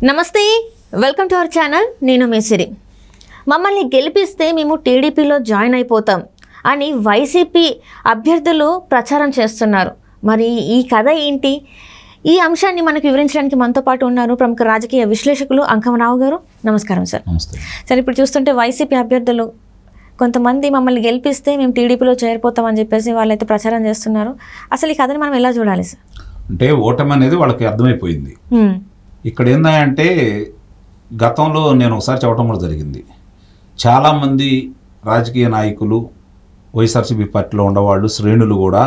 నమస్తే, welcome to our channel. నేను మేసిరి. మమ్మల్ని గెలిపిస్తే మేము టీడీపీలో జాయిన్ అయిపోతాం అని వైసీపీ అభ్యర్థులు ప్రచారం చేస్తున్నారు. మరి ఈ కథ ఏంటి? ఈ అంశాన్ని మనకు వివరించడానికి మనతో పాటు ఉన్నారు ప్రముఖ రాజకీయ విశ్లేషకులు అంకమరావు గారు. నమస్కారం సార్. నమస్తే సార్, ఇప్పుడు చూస్తుంటే వైసీపీ అభ్యర్థులు కొంతమంది మమ్మల్ని గెలిపిస్తే మేము టీడీపీలో చేరిపోతామని చెప్పేసి వాళ్ళైతే ప్రచారం చేస్తున్నారు. అసలు ఈ కథని మనం ఎలా చూడాలి సార్? అంటే ఓటమి అనేది వాళ్ళకి అర్థమైపోయింది. ఇక్కడ ఏందంటే గతంలో నేను ఒకసారి చెప్పడం కూడా జరిగింది. చాలామంది రాజకీయ నాయకులు, వైఎస్ఆర్సీపీ పార్టీలో ఉండేవాళ్ళు, శ్రేణులు కూడా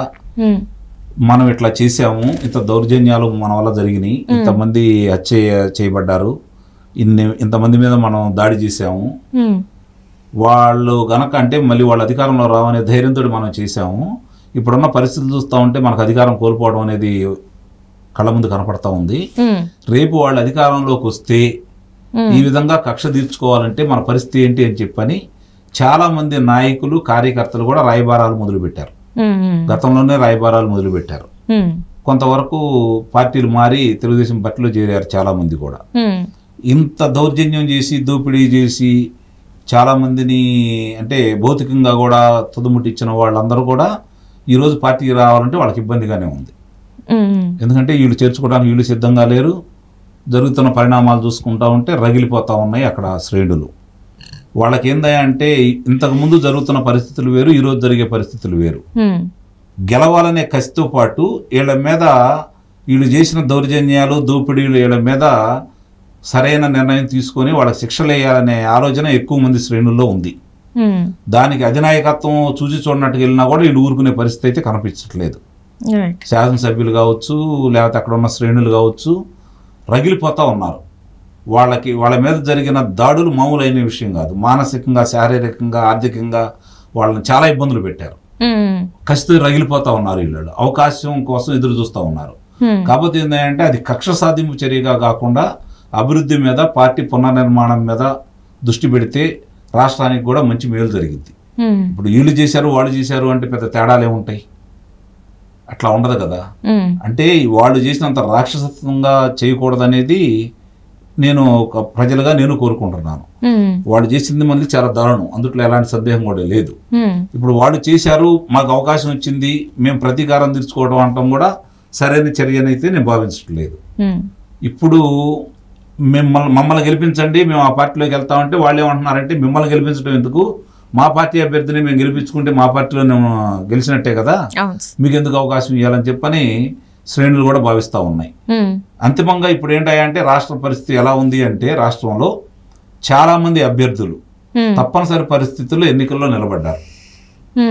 మనం ఇట్లా చేసాము, ఇంత దౌర్జన్యాలు మన వల్ల జరిగినాయి, ఇంతమంది హత్య చేయబడ్డారు, ఇంతమంది మీద మనం దాడి చేసాము, వాళ్ళు గనక అంటే మళ్ళీ వాళ్ళ అధికారంలో రావనే ధైర్యంతో మనం చేసాము. ఇప్పుడున్న పరిస్థితులు చూస్తూ ఉంటే మనకు అధికారం కోల్పోవడం అనేది కళ్ళ ముందు కనపడతా ఉంది. రేపు వాళ్ళు అధికారంలోకి వస్తే ఈ విధంగా కక్ష తీర్చుకోవాలంటే మన పరిస్థితి ఏంటి అని చెప్పని చాలా మంది నాయకులు, కార్యకర్తలు కూడా రాయబారాలు మొదలుపెట్టారు. గతంలోనే రాయబారాలు మొదలుపెట్టారు. కొంతవరకు పార్టీలు మారి తెలుగుదేశం పార్టీలో చేరారు చాలా మంది కూడా. ఇంత దౌర్జన్యం చేసి, దోపిడీ చేసి చాలా మందిని అంటే భౌతికంగా కూడా తుదముట్టించిన వాళ్ళందరూ కూడా ఈరోజు పార్టీకి రావాలంటే వాళ్ళకి ఇబ్బందిగానే ఉంది. ఎందుకంటే వీళ్ళు చేర్చుకోవడానికి వీళ్ళు సిద్ధంగా లేరు. జరుగుతున్న పరిణామాలు చూసుకుంటా ఉంటే రగిలిపోతూ ఉన్నాయి అక్కడ శ్రేణులు. వాళ్ళకి ఏందంటే ఇంతకుముందు జరుగుతున్న పరిస్థితులు వేరు, ఈరోజు జరిగే పరిస్థితులు వేరు. గెలవాలనే కసితో పాటు వీళ్ళ మీద వీళ్ళు చేసిన దౌర్జన్యాలు, దోపిడీలు వీళ్ళ మీద సరైన నిర్ణయం తీసుకొని వాళ్ళకి శిక్షలు వేయాలనే ఆలోచన ఎక్కువ మంది శ్రేణుల్లో ఉంది. దానికి అధినాయకత్వం చూసి చూడనట్టుకు వెళ్ళినా కూడా వీళ్ళు ఊరుకునే పరిస్థితి అయితే కనిపించట్లేదు. శాసనసభ్యులు కావచ్చు, లేకపోతే అక్కడ ఉన్న శ్రేణులు కావచ్చు, రగిలిపోతూ ఉన్నారు. వాళ్ళ మీద జరిగిన దాడులు మామూలైన విషయం కాదు. మానసికంగా, శారీరకంగా, ఆర్థికంగా వాళ్ళని చాలా ఇబ్బందులు పెట్టారు. కసితో రగిలిపోతూ ఉన్నారు. వీళ్ళు అవకాశం కోసం ఎదురు చూస్తూ ఉన్నారు. కాకపోతే ఏంటంటే అది కక్ష సాధింపు చర్యగా కాకుండా అభివృద్ధి మీద, పార్టీ పునర్నిర్మాణం మీద దృష్టి పెడితే రాష్ట్రానికి కూడా మంచి మేలు జరిగింది. ఇప్పుడు వీళ్ళు చేశారు, వాళ్ళు చేశారు అంటే పెద్ద తేడాలే ఉంటాయి? అట్లా ఉండదు కదా. అంటే వాళ్ళు చేసినంత రాక్షసత్వంగా చేయకూడదనేది నేను ఒక ప్రజలుగా నేను కోరుకుంటున్నాను. వాళ్ళు చేసింది మళ్ళీ చాలా దారుణం, అందుట్లో ఎలాంటి సందేహం కూడా లేదు. ఇప్పుడు వాళ్ళు చేశారు, మాకు అవకాశం వచ్చింది, మేము ప్రతీకారం తీర్చుకోవడం అనటం కూడా సరైన చర్యనైతే నేను భావించట్లేదు. ఇప్పుడు మమ్మల్ని గెలిపించండి, మేము ఆ పార్టీలోకి వెళ్తామంటే వాళ్ళు ఏమంటున్నారంటే మిమ్మల్ని గెలిపించడం ఎందుకు, మా పార్టీ అభ్యర్థిని మేము గెలిపించుకుంటే మా పార్టీలో గెలిచినట్టే కదా, మీకు ఎందుకు అవకాశం ఇవ్వాలని చెప్పని శ్రేణులు కూడా భావిస్తూ ఉన్నాయి. అంతిమంగా ఇప్పుడు ఏంటంటే రాష్ట్ర పరిస్థితి ఎలా ఉంది అంటే రాష్ట్రంలో చాలా మంది అభ్యర్థులు తప్పనిసరి పరిస్థితుల్లో ఎన్నికల్లో నిలబడ్డారు.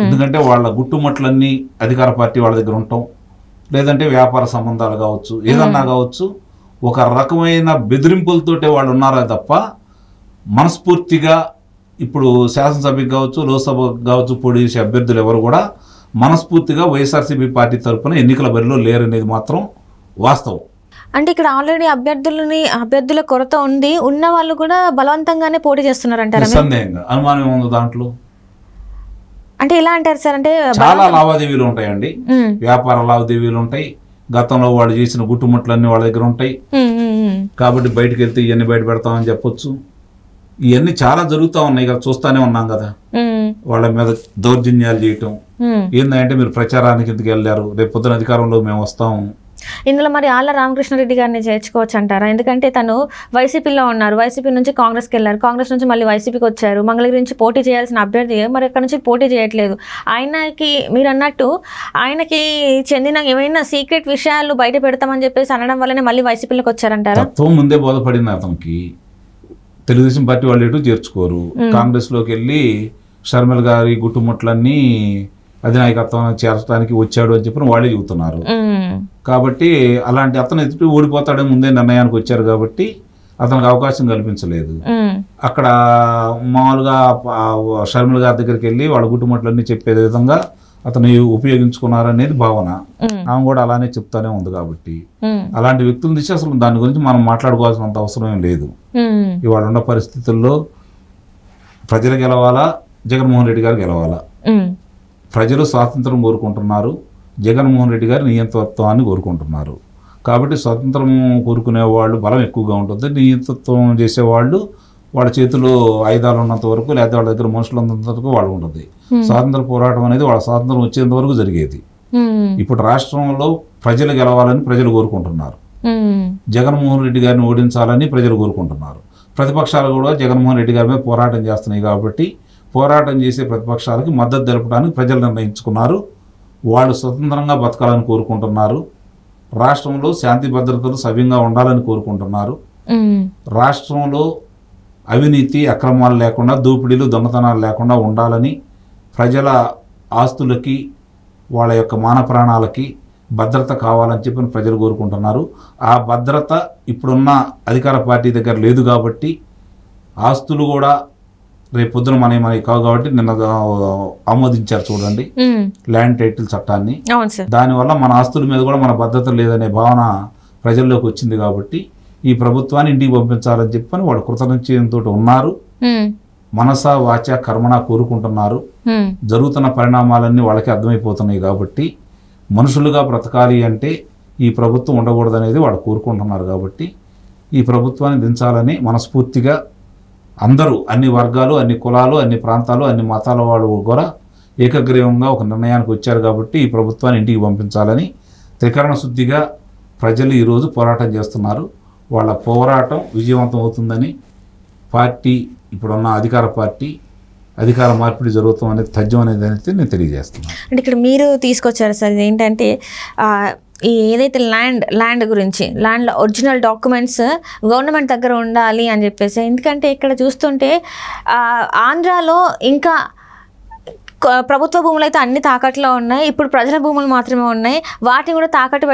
ఎందుకంటే వాళ్ళ గుట్టుమట్లన్నీ అధికార పార్టీ వాళ్ళ దగ్గర ఉంటాం, లేదంటే వ్యాపార సంబంధాలు కావచ్చు, ఏదన్నా కావచ్చు, ఒక రకమైన బెదిరింపులతోటే వాళ్ళు ఉన్నారా తప్ప మనస్ఫూర్తిగా ఇప్పుడు శాసనసభకి కావచ్చు, లోక్సభకు కావచ్చు పోటీ చేసే అభ్యర్థులు ఎవరు కూడా మనస్ఫూర్తిగా వైఎస్ఆర్సీపీ పార్టీ తరఫున ఎన్నికల బరిలో లేరనేది మాత్రం వాస్తవం. అంటే ఇక్కడ ఆల్రెడీ అభ్యర్థుల కొరత ఉంది, ఉన్న వాళ్ళు కూడా బలవంతంగానే పోటీ చేస్తున్నారు అంటారు. నిస్సందేహంగా అనుమానం ఉంది దాంట్లో. అంటే ఎలా అంటారు సార్? అంటే చాలా లావాదేవీలు ఉంటాయండి, వ్యాపార లావాదేవీలు ఉంటాయి. గతంలో వాళ్ళు చేసిన గుట్టుముట్లన్నీ వాళ్ళ దగ్గర ఉంటాయి కాబట్టి బయటకు వెళ్తే ఇవన్నీ బయట పెడతామని చెప్పొచ్చు. ఇవన్నీ చాలా జరుగుతూ ఉన్నాయి కదా, చూస్తానే ఉన్నాం కదా. వాళ్ళ మీద దౌర్జన్యాలు చేయటం ఏందంటే మీరు ప్రచారానికి ఎందుకు వెళ్ళారు, రేపు పొద్దున అధికారంలో మేము వస్తాము. ఇందులో మరి ఆళ్ళ రామకృష్ణారెడ్డి గారిని చేర్చుకోవచ్చు అంటారా? ఎందుకంటే తను వైసీపీలో ఉన్నారు, వైసీపీ నుంచి కాంగ్రెస్కి వెళ్ళారు, కాంగ్రెస్ నుంచి మళ్ళీ వైసీపీకి వచ్చారు. మంగళగిరి నుంచి పోటీ చేయాల్సిన అభ్యర్థి మరి అక్కడ నుంచి పోటీ చేయట్లేదు. ఆయనకి మీరు అన్నట్టు ఆయనకి చెందిన ఏమైనా సీక్రెట్ విషయాలు బయట పెడతామని చెప్పేసి అనడం వల్లనే మళ్ళీ వైసీపీలోకి వచ్చారంటారా? తత్వం ముందే బోధపడింది అతనికి. తెలుగుదేశం పార్టీ వాళ్ళు ఎటు చేర్చుకోరు. కాంగ్రెస్లోకి వెళ్ళి షర్మిల గారి గుట్టుముట్లన్నీ అధినాయకత్వం చేర్చడానికి వచ్చాడు అని చెప్పి వాళ్ళే చెబుతున్నారు. కాబట్టి అలాంటి అతను ఎదుటి ఓడిపోతాడని ముందే నిర్ణయానికి వచ్చారు కాబట్టి అతనికి అవకాశం కల్పించలేదు. అక్కడ మామూలుగా షర్మిల గారి దగ్గరికి వెళ్ళి వాళ్ళ గుట్టుముట్లన్నీ చెప్పే విధంగా అతను ఉపయోగించుకున్నారనేది భావన. ఆమె కూడా అలానే చెప్తానే ఉంది. కాబట్టి అలాంటి వ్యక్తులు తీసి అసలు దాని గురించి మనం మాట్లాడుకోవాల్సినంత అవసరం ఏం లేదు. ఇవాళ ఉన్న పరిస్థితుల్లో ప్రజలు గెలవాలా, జగన్మోహన్ రెడ్డి గారు గెలవాలా? ప్రజలు స్వాతంత్రం కోరుకుంటున్నారు, జగన్మోహన్ రెడ్డి గారు నియంతృత్వాన్ని కోరుకుంటున్నారు. కాబట్టి స్వతంత్రం కోరుకునే వాళ్ళు బలం ఎక్కువగా ఉంటుంది. నియంతృత్వం చేసేవాళ్ళు వాళ్ళ చేతిలో ఆయుధాలు ఉన్నంత వరకు, లేకపోతే వాళ్ళ దగ్గర మనుషులు ఉన్నంత వరకు వాళ్ళు ఉంటుంది. స్వాతంత్ర పోరాటం అనేది వాళ్ళ స్వాతంత్రం వచ్చేంత వరకు జరిగేది. ఇప్పుడు రాష్ట్రంలో ప్రజలు గెలవాలని ప్రజలు కోరుకుంటున్నారు. జగన్మోహన్ రెడ్డి గారిని ఓడించాలని ప్రజలు కోరుకుంటున్నారు. ప్రతిపక్షాలు కూడా జగన్మోహన్ రెడ్డి గారి మీద పోరాటం చేస్తున్నాయి. కాబట్టి పోరాటం చేసే ప్రతిపక్షాలకి మద్దతు తెలపడానికి ప్రజలు నిర్ణయించుకున్నారు. వాళ్ళు స్వతంత్రంగా బతకాలని కోరుకుంటున్నారు. రాష్ట్రంలో శాంతి భద్రతలు సవ్యంగా ఉండాలని కోరుకుంటున్నారు. రాష్ట్రంలో అవినీతి అక్రమాలు లేకుండా, దోపిడీలు దొంగతనాలు లేకుండా ఉండాలని, ప్రజల ఆస్తులకి వాళ్ళ యొక్క మాన ప్రాణాలకి భద్రత కావాలని చెప్పి ప్రజలు కోరుకుంటున్నారు. ఆ భద్రత ఇప్పుడున్న అధికార పార్టీ దగ్గర లేదు. కాబట్టి ఆస్తులు కూడా రేపు పొద్దున మనకి కావు. కాబట్టి నిన్న ఆమోదించారు చూడండి ల్యాండ్ టైటిల్ చట్టాన్ని. దానివల్ల మన ఆస్తుల మీద కూడా మన భద్రత లేదనే భావన ప్రజల్లోకి వచ్చింది. కాబట్టి ఈ ప్రభుత్వాన్ని ఇంటికి పంపించాలని చెప్పని వాళ్ళు కృతనిశ్చయంతో ఉన్నారు. మనస వాచ కర్మణ కోరుకుంటున్నారు. జరుగుతున్న పరిణామాలన్నీ వాళ్ళకి అర్థమైపోతున్నాయి. కాబట్టి మనుషులుగా బ్రతకాలి అంటే ఈ ప్రభుత్వం ఉండకూడదనేది వాళ్ళు కోరుకుంటున్నారు. కాబట్టి ఈ ప్రభుత్వాన్ని దించాలని మనస్ఫూర్తిగా అందరూ, అన్ని వర్గాలు, అన్ని కులాలు, అన్ని ప్రాంతాలు, అన్ని మతాల వాళ్ళు కూడా ఏకగ్రీవంగా ఒక నిర్ణయానికి వచ్చారు. కాబట్టి ఈ ప్రభుత్వాన్ని ఇంటికి పంపించాలని త్రికరణ శుద్ధిగా ప్రజలు ఈరోజు పోరాటం చేస్తున్నారు. వాళ్ళ పోరాటం విజయవంతం అవుతుందని పార్టీ, ఇప్పుడున్న అధికార పార్టీ అధికార మార్పిడి జరుగుతాం అనేది తథ్యం అనేది అయితే నేను తెలియజేస్తున్నాను. అంటే ఇక్కడ మీరు తీసుకొచ్చారు సార్, ఏంటంటే ఈ ఏదైతే ల్యాండ్ గురించి, ల్యాండ్లో ఒరిజినల్ డాక్యుమెంట్స్ గవర్నమెంట్ దగ్గర ఉండాలి అని చెప్పేసి. ఎందుకంటే ఇక్కడ చూస్తుంటే ఆంధ్రాలో ఇంకా ప్రభుత్వ భూములు అయితే అన్ని తాకట్లో ఉన్నాయి. ఇప్పుడు ప్రజల భూములు మాత్రమే ఉన్నాయి. వాటిని కూడా తాకట్టు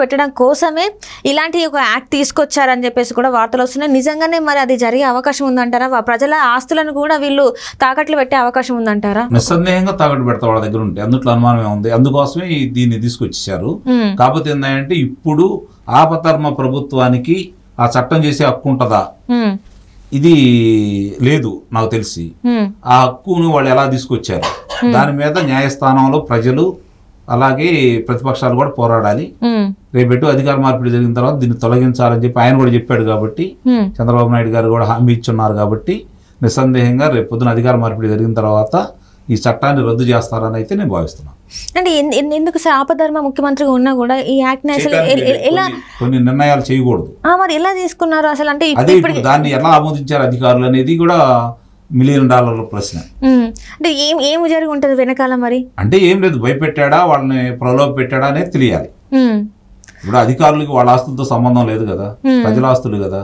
పెట్టడం కోసమే ఇలాంటి ఒక యాక్ట్ తీసుకొచ్చారని చెప్పేసి కూడా వార్తలు వస్తున్నాయి. నిజంగానే మరి అది జరిగే అవకాశం ఉందంటారా? ప్రజల ఆస్తులను కూడా వీళ్ళు తాకట్లు పెట్టే అవకాశం ఉందంటారా? నిస్సందేహంగా తాకట్టు పెడతా వాళ్ళ దగ్గర ఉంటే, అందులో అనుమానమే ఉంది. అందుకోసమే దీన్ని తీసుకొచ్చేసారు. కాకపోతే ఏంటంటే ఇప్పుడు ఆపధర్మ ప్రభుత్వానికి ఆ చట్టం చేసే హక్కు ఉంటుందా? ఇది లేదు నాకు తెలిసి. ఆ హక్కును వాళ్ళు ఎలా తీసుకొచ్చారు దాని మీద న్యాయస్థానంలో ప్రజలు అలాగే ప్రతిపక్షాలు కూడా పోరాడాలి. రేపెట్టు అధికార మార్పిడి జరిగిన తర్వాత దీన్ని తొలగించాలని చెప్పి ఆయన కూడా చెప్పాడు. కాబట్టి చంద్రబాబు నాయుడు గారు కూడా హామీ ఇచ్చున్నారు. కాబట్టి నిస్సందేహంగా రేపు పొద్దున అధికార మార్పిడి జరిగిన తర్వాత ఈ చట్టాన్ని రద్దు చేస్తారని అయితే నేను భావిస్తున్నాను. అంటే ఎందుకు సార్ ఆపధర్మ ముఖ్యమంత్రిగా ఉన్నా కూడా ఈ యాక్ట్ ఎలా కొన్ని నిర్ణయాలు చేయకూడదు మరి ఎలా తీసుకున్నారు అసలు? అంటే దాన్ని ఎలా ఆమోదించారు అధికారులు అనేది కూడా $1 మిలియన్ ప్రశ్న. అంటే ఏం జరిగి ఉంటుంది వెనకాల? మరి అంటే ఏం లేదు, భయపెట్టాడా, వాళ్ళని ప్రలోభ పెట్టాడా అనేది తెలియాలి. ఇప్పుడు అధికారులకి వాళ్ళ ఆస్తులతో సంబంధం లేదు కదా, ప్రజల ఆస్తులు కదా.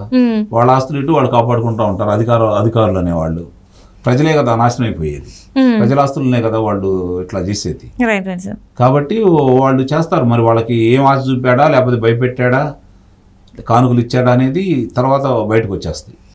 వాళ్ళ ఆస్తులు ఇటు వాళ్ళు కాపాడుకుంటూ ఉంటారు. అధికారులు అనేవాళ్ళు ప్రజలే కదా నాశనం అయిపోయేది. ప్రజల ఆస్తులనే కదా వాళ్ళు ఇట్లా చేసేది. కాబట్టి వాళ్ళు చేస్తారు. మరి వాళ్ళకి ఏం ఆశ చూపాడా, లేకపోతే భయపెట్టాడా, కానుకలు ఇచ్చాడా అనేది తర్వాత బయటకు వచ్చేస్తాయి.